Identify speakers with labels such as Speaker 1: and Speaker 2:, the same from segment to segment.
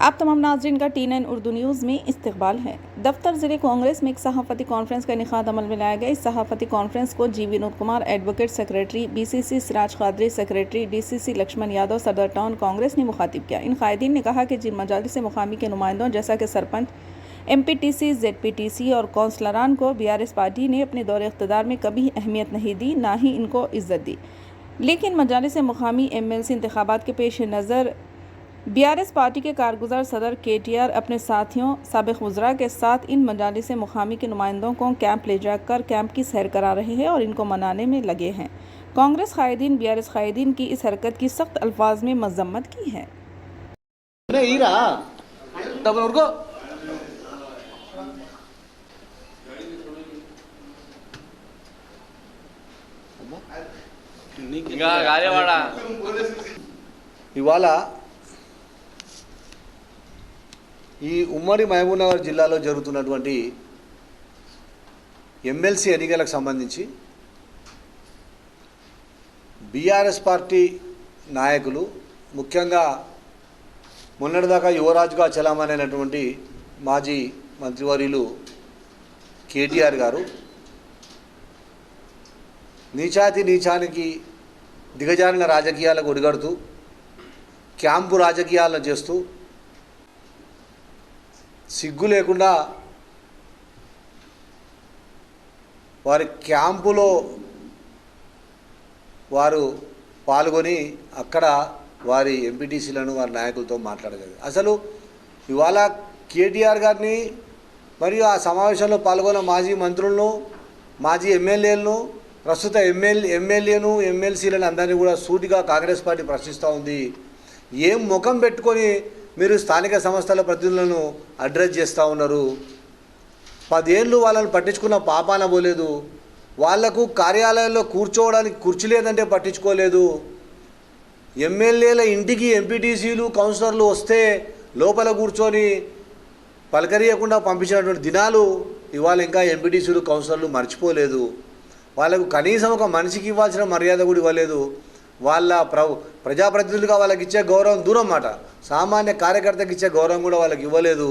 Speaker 1: आप तमाम नाज़रीन का T9 उर्दू न्यूज़ में इस्तकबाल है। दफ्तर ज़िले कांग्रेस में एक सहाफ़ती कॉन्फ्रेंस का इनेकाद अमल में लाया गया। इस सहाफ़ती कॉन्फ्रेंस को G Vinod Kumar advocate secretary, BCC Siraj Qadri secretary, DCC Laxman Yadav सदर टाउन कांग्रेस ने मुखातिब किया। इन कायदीन ने कहा कि जिन मजालिस मुकामी के नुमाइंदों जैसा कि सरपंच, MPTC, ZPTC और कौंसलरान को BRS पार्टी ने अपने दौरे इक़्तिदार में कभी अहमियत नहीं दी, ना ही इनको इज़्ज़त दी, लेकिन मजालिस मुकामी MLC इंतखाबात के पेश नज़र BRS पार्टी के कारगुजार सदर KTR अपने साथियों साबिक़ वज़रा के साथ इन मजालिस मुकामी के नुमाइंदों को कैंप ले जाकर कैंप की सैर करा रहे हैं और इनको मनाने में लगे हैं। कांग्रेस कायदीन BRS कायदीन की इस हरकत की सख्त अल्फाज में मज़म्मत की है।
Speaker 2: ఈ ఉమ్మడి మహబూబ్నగర్ జిల్లాలో జరుగుతున్నటువంటి MLC ఎన్నికలకు సంబంధించి BRS పార్టీ నాయకులు ముఖ్యంగా మొన్నటిదాకా యువరాజుగా చలామణైనటువంటి మాజీ మంత్రివర్యులు KTR గారు నీచానికి దిగజారిన రాజకీయాలకు ఒడిగడుతూ క్యాంపు రాజకీయాలను చేస్తూ సిగ్గు లేకుండా వారి క్యాంపులో వారు పాల్గొని అక్కడ వారి ఎంపీటీసీలను వారి నాయకులతో మాట్లాడగలిగారు. అసలు ఇవాళ KTR గారిని మరియు ఆ సమావేశంలో పాల్గొన్న మాజీ మంత్రులను, మాజీ ఎమ్మెల్యేలను, ప్రస్తుత ఎమ్మెల్యేను, MLCలను అందరినీ కూడా సూటిగా కాంగ్రెస్ పార్టీ ప్రశ్నిస్తూ ఉంది. ఏం ముఖం పెట్టుకొని మీరు స్థానిక సంస్థల ప్రతినిధులను అడ్రస్ చేస్తూ ఉన్నారు? 10 ఏళ్ళు వాళ్ళని పట్టించుకున్న పాపాన పోలేదు. వాళ్లకు కార్యాలయంలో కూర్చోవడానికి కుర్చీ లేదంటే పట్టించుకోలేదు. ఎమ్మెల్యేల ఇంటికి ఎంపీటీసీలు, కౌన్సిలర్లు వస్తే లోపల కూర్చొని పలకరియకుండా పంపించినటువంటి దినాలు ఇవాళ ఇంకా ఎంపీటీసీలు, కౌన్సిలర్లు మర్చిపోలేదు. వాళ్ళకు కనీసం ఒక మనిషికి ఇవ్వాల్సిన మర్యాద కూడా ఇవ్వలేదు. వాళ్ళ ప్రజాప్రతినిధులుగా వాళ్ళకి ఇచ్చే గౌరవం దూరం మాట, సామాన్య కార్యకర్తకి ఇచ్చే గౌరవం కూడా వాళ్ళకి ఇవ్వలేదు.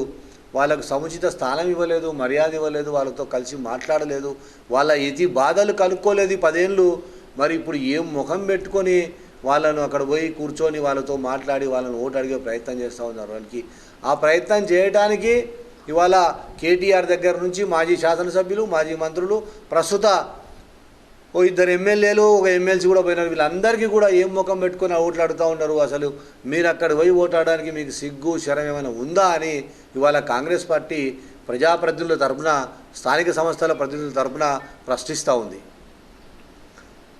Speaker 2: వాళ్ళకు సముచిత స్థానం ఇవ్వలేదు, మర్యాద ఇవ్వలేదు, వాళ్ళతో కలిసి మాట్లాడలేదు, వాళ్ళ ఎతి బాధలు కనుక్కోలేదు 10 ఏళ్ళు. మరి ఇప్పుడు ఏం ముఖం పెట్టుకొని వాళ్ళను అక్కడ పోయి కూర్చొని వాళ్ళతో మాట్లాడి వాళ్ళని ఓటు అడిగే ప్రయత్నం చేస్తూ ఉన్నారు. వాళ్ళకి ఆ ప్రయత్నం చేయడానికి ఇవాళ KTR దగ్గర నుంచి మాజీ శాసనసభ్యులు, మాజీ మంత్రులు, ప్రస్తుత ఓ 2 ఎమ్మెల్యేలు, ఒక MLC కూడా పోయినారు. వీళ్ళందరికీ కూడా ఏం ముఖం పెట్టుకొని ఓట్లు అడుగుతూ ఉన్నారు? అసలు మీరు అక్కడ పోయి ఓటాడడానికి మీకు సిగ్గు శరం ఏమైనా ఉందా అని ఇవాళ కాంగ్రెస్ పార్టీ ప్రజాప్రతినిధుల తరఫున, స్థానిక సంస్థల ప్రతినిధుల తరఫున ప్రశ్నిస్తూ ఉంది.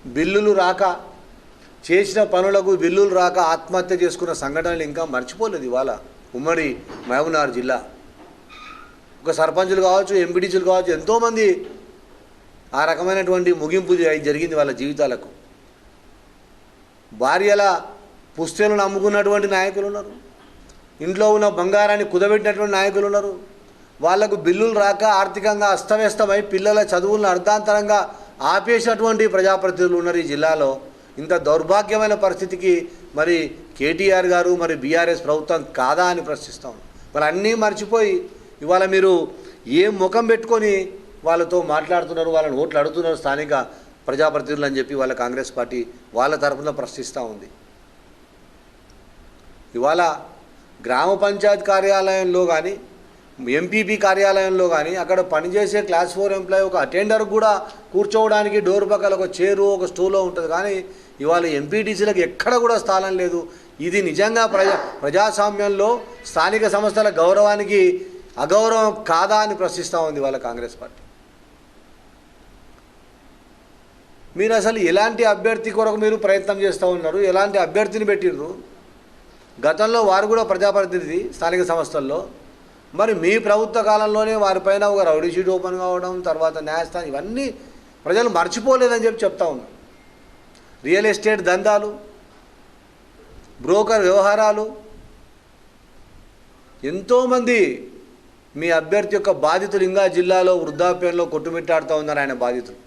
Speaker 2: బిల్లులు రాక, చేసిన పనులకు బిల్లులు రాక ఆత్మహత్య చేసుకున్న సంఘటనలు ఇంకా మర్చిపోలేదు. ఇవాళ ఉమ్మడి మహబూబ్నగర్ జిల్లా ఒక సర్పంచులు కావచ్చు, ఎంపీటీసీలు కావచ్చు, ఎంతోమంది ఆ రకమైనటువంటి ముగింపు జరిగింది వాళ్ళ జీవితాలకు. భార్యల పుస్తెలను అమ్ముకున్నటువంటి నాయకులు ఉన్నారు, ఇంట్లో ఉన్న బంగారాన్ని కుదబెట్టినటువంటి నాయకులు ఉన్నారు. వాళ్లకు బిల్లులు రాక ఆర్థికంగా అస్తవ్యస్తమై పిల్లల చదువులను అర్ధాంతరంగా ఆపేసినటువంటి ప్రజాప్రతినిధులు ఉన్నారు ఈ జిల్లాలో. ఇంత దౌర్భాగ్యమైన పరిస్థితికి మరి KTR గారు, మరి BRS ప్రభుత్వం కాదా అని ప్రశ్నిస్తాం. మరి అన్నీ మర్చిపోయి ఇవాళ మీరు ఏం ముఖం పెట్టుకొని వాళ్ళతో మాట్లాడుతున్నారు, వాళ్ళని ఓట్లు అడుగుతున్నారు స్థానిక ప్రజాప్రతినిధులు అని చెప్పి వాళ్ళ కాంగ్రెస్ పార్టీ వాళ్ళ తరఫున ప్రశ్నిస్తూ ఉంది. ఇవాళ గ్రామ పంచాయతీ కార్యాలయంలో కానీ, MPP కార్యాలయంలో కానీ అక్కడ పనిచేసే క్లాస్ 4 ఎంప్లాయీ ఒక అటెండర్ కూడా కూర్చోవడానికి డోర్ పక్కల ఒక చైరు, ఒక స్టూలో ఉంటుంది. కానీ ఇవాళ ఎంపీటీసీలకు ఎక్కడ కూడా స్థానం లేదు. ఇది నిజంగా ప్రజాస్వామ్యంలో స్థానిక సంస్థల గౌరవానికి అగౌరవం కాదా అని ప్రశ్నిస్తూ ఉంది వాళ్ళ కాంగ్రెస్ పార్టీ. మీరు అసలు ఎలాంటి అభ్యర్థి కొరకు మీరు ప్రయత్నం చేస్తూ ఉన్నారు? ఎలాంటి అభ్యర్థిని పెట్టిర్రు? గతంలో వారు కూడా ప్రజాప్రతినిధి స్థానిక సంస్థల్లో. మరి మీ ప్రభుత్వ కాలంలోనే వారిపైన ఒక రౌడీ షీట్ ఓపెన్ కావడం, తర్వాత న్యాయస్థానం, ఇవన్నీ ప్రజలు మర్చిపోలేదని చెప్తా ఉన్నారు. రియల్ ఎస్టేట్ దందాలు, బ్రోకర్ వ్యవహారాలు, ఎంతోమంది మీ అభ్యర్థి యొక్క బాధితులు ఇంకా జిల్లాలో వృద్ధాప్యంలో కొట్టుమిట్టాడుతూ ఉన్నారు ఆయన బాధితులు.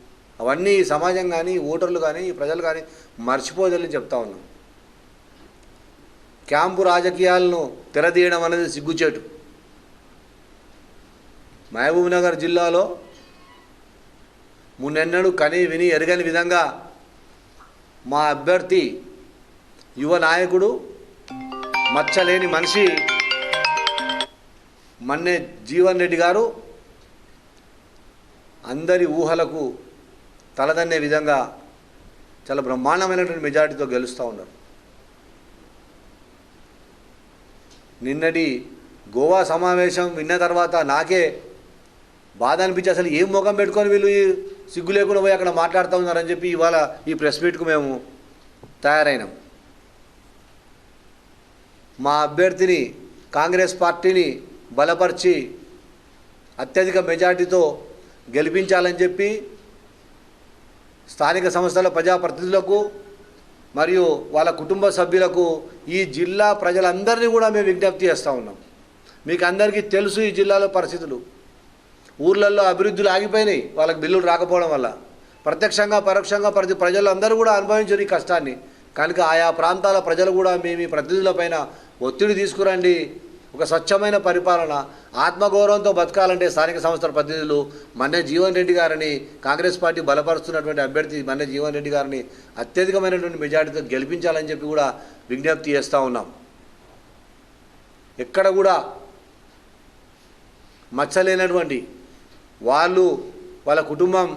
Speaker 2: అవన్నీ సమాజం కానీ, ఓటర్లు కానీ, ప్రజలు కానీ మర్చిపోదని చెప్తా ఉన్నాం. క్యాంపు రాజకీయాలను తెరదీయడం అనేది సిగ్గుచేటు. మహబూబ్నగర్ జిల్లాలో మున్నెన్నడూ కని విని ఎరగని విధంగా మా అభ్యర్థి యువ నాయకుడు మచ్చలేని మనిషి మన్నే జీవన్ రెడ్డి గారు అందరి ఊహలకు తలదన్నే విధంగా చాలా బ్రహ్మాండమైనటువంటి మెజార్టీతో గెలుస్తూ ఉన్నారు. నిన్నటి గోవా సమావేశం విన్న తర్వాత నాకే బాధ అనిపించి అసలు ఏం ముఖం పెట్టుకొని వీళ్ళు సిగ్గు లేకుండా పోయి అక్కడ మాట్లాడుతూ ఉన్నారని చెప్పి ఇవాళ ఈ ప్రెస్ మీట్కు మేము తయారైనాం. మా అభ్యర్థిని కాంగ్రెస్ పార్టీని బలపరిచి అత్యధిక మెజార్టీతో గెలిపించాలని చెప్పి స్థానిక సంస్థల ప్రజాప్రతినిధులకు మరియు వాళ్ళ కుటుంబ సభ్యులకు ఈ జిల్లా ప్రజలందరినీ కూడా మేము విజ్ఞప్తి చేస్తూ ఉన్నాం. మీకు అందరికీ తెలుసు ఈ జిల్లాలో పరిస్థితులు. ఊర్లలో అభివృద్ధులు ఆగిపోయినాయి వాళ్ళకి బిల్లులు రాకపోవడం వల్ల. ప్రత్యక్షంగా పరోక్షంగా ప్రజలు అందరూ కూడా అనుభవించారు ఈ కష్టాన్ని. కనుక ఆయా ప్రాంతాల ప్రజలు కూడా మేము ఈ ప్రతినిధులపైన ఒత్తిడి తీసుకురండి. ఒక స్వచ్ఛమైన పరిపాలన, ఆత్మగౌరవంతో బతకాలంటే స్థానిక సంస్థల ప్రతినిధులు మన్నే జీవన్ రెడ్డి గారిని, కాంగ్రెస్ పార్టీ బలపరుస్తున్నటువంటి అభ్యర్థి మన్నే జీవన్ రెడ్డి గారిని అత్యధికమైనటువంటి మెజార్టీతో గెలిపించాలని చెప్పి కూడా విజ్ఞప్తి చేస్తూ ఉన్నాం. ఎక్కడ కూడా మచ్చలేనటువంటి వాళ్ళు, వాళ్ళ కుటుంబం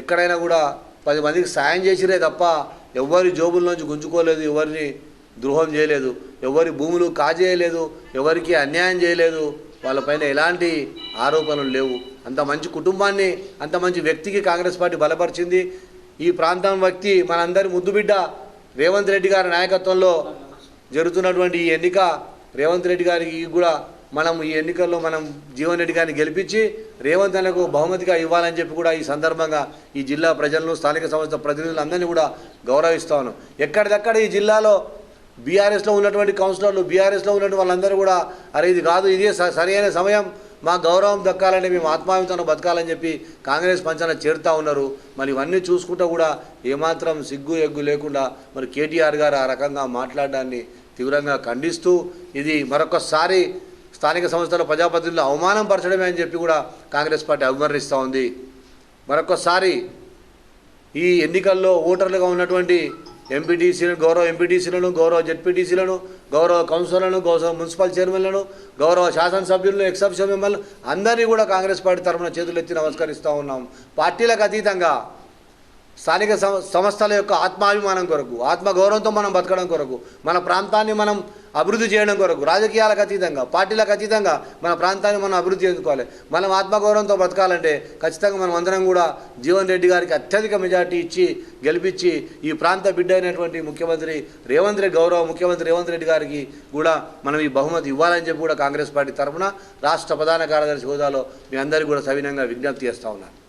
Speaker 2: ఎక్కడైనా కూడా 10 మందికి సాయం చేసిరే తప్ప ఎవరి జోబుల్లోంచి గుంజుకోలేదు, ఎవరిని ద్రోహం చేయలేదు, ఎవరి భూములు కాజేయలేదు, ఎవరికి అన్యాయం చేయలేదు, వాళ్ళపైన ఎలాంటి ఆరోపణలు లేవు. అంత మంచి కుటుంబాన్ని, అంత మంచి వ్యక్తికి కాంగ్రెస్ పార్టీ బలపరిచింది. ఈ ప్రాంతం వ్యక్తి మనందరి ముద్దుబిడ్డ రేవంత్ రెడ్డి గారి నాయకత్వంలో జరుగుతున్నటువంటి ఈ ఎన్నిక రేవంత్ రెడ్డి గారికి కూడా మనం ఈ ఎన్నికల్లో మనం జీవన్ రెడ్డి గారిని గెలిపించి రేవంత్ అన్నకు బహుమతిగా ఇవ్వాలని చెప్పి కూడా ఈ సందర్భంగా ఈ జిల్లా ప్రజలను, స్థానిక సంస్థ ప్రతినిధులందరినీ కూడా గౌరవిస్తా ఉన్నాం. ఎక్కడిదక్కడ ఈ జిల్లాలో బీఆర్ఎస్లో ఉన్నటువంటి కౌన్సిలర్లు, బీఆర్ఎస్లో ఉన్నటువంటి వాళ్ళందరూ కూడా అరే ఇది కాదు, ఇదే సరైన సమయం, మా గౌరవం దక్కాలంటే మేము ఆత్మాభిమానంతో బతకాలని చెప్పి కాంగ్రెస్ పంచాన చేరుతూ ఉన్నారు. మరి ఇవన్నీ చూసుకుంటూ కూడా ఏమాత్రం సిగ్గు ఎగ్గు లేకుండా మరి కేటీఆర్ గారు ఆ రకంగా మాట్లాడడాన్ని తీవ్రంగా ఖండిస్తూ ఇది మరొకసారి స్థానిక సంస్థల ప్రజాప్రతినిధులు అవమానం పరచడమే అని చెప్పి కూడా కాంగ్రెస్ పార్టీ అభివర్ణిస్తూ ఉంది. మరొకసారి ఈ ఎన్నికల్లో ఓటర్లుగా ఉన్నటువంటి ఎంపీటీసీలను, గౌరవ ఎంపీటీసీలను, గౌరవ జెడ్పీటీసీలను, గౌరవ కౌన్సిలర్లను, గౌరవ మున్సిపల్ చైర్మన్లను, గౌరవ శాసనసభ్యులను, ఎక్సెప్షన్ మెంబర్లు అందరినీ కూడా కాంగ్రెస్ పార్టీ తరఫున చేతులెత్తి నమస్కరిస్తూ ఉన్నాం. పార్టీలకు అతీతంగా స్థానిక సంస్థల యొక్క ఆత్మాభిమానం కొరకు, ఆత్మగౌరవంతో మనం బతకడం కొరకు, మన ప్రాంతాన్ని మనం అభివృద్ధి చేయడం కొరకు, రాజకీయాలకు అతీతంగా, పార్టీలకు అతీతంగా మన ప్రాంతాన్ని మనం అభివృద్ధి చేసుకోవాలి. మనం ఆత్మగౌరవంతో బతకాలంటే ఖచ్చితంగా మనం అందరం కూడా జీవన్ రెడ్డి గారికి అత్యధిక మెజార్టీ ఇచ్చి గెలిపించి ఈ ప్రాంత బిడ్డ అయినటువంటి ముఖ్యమంత్రి రేవంత్ రెడ్డి, గౌరవ ముఖ్యమంత్రి రేవంత్ రెడ్డి గారికి కూడా మనం ఈ బహుమతి ఇవ్వాలని చెప్పి కూడా కాంగ్రెస్ పార్టీ తరఫున రాష్ట్ర ప్రధాన కార్యదర్శి హోదాలో మీ అందరికీ కూడా సవినంగా విజ్ఞప్తి చేస్తూ ఉన్నాను.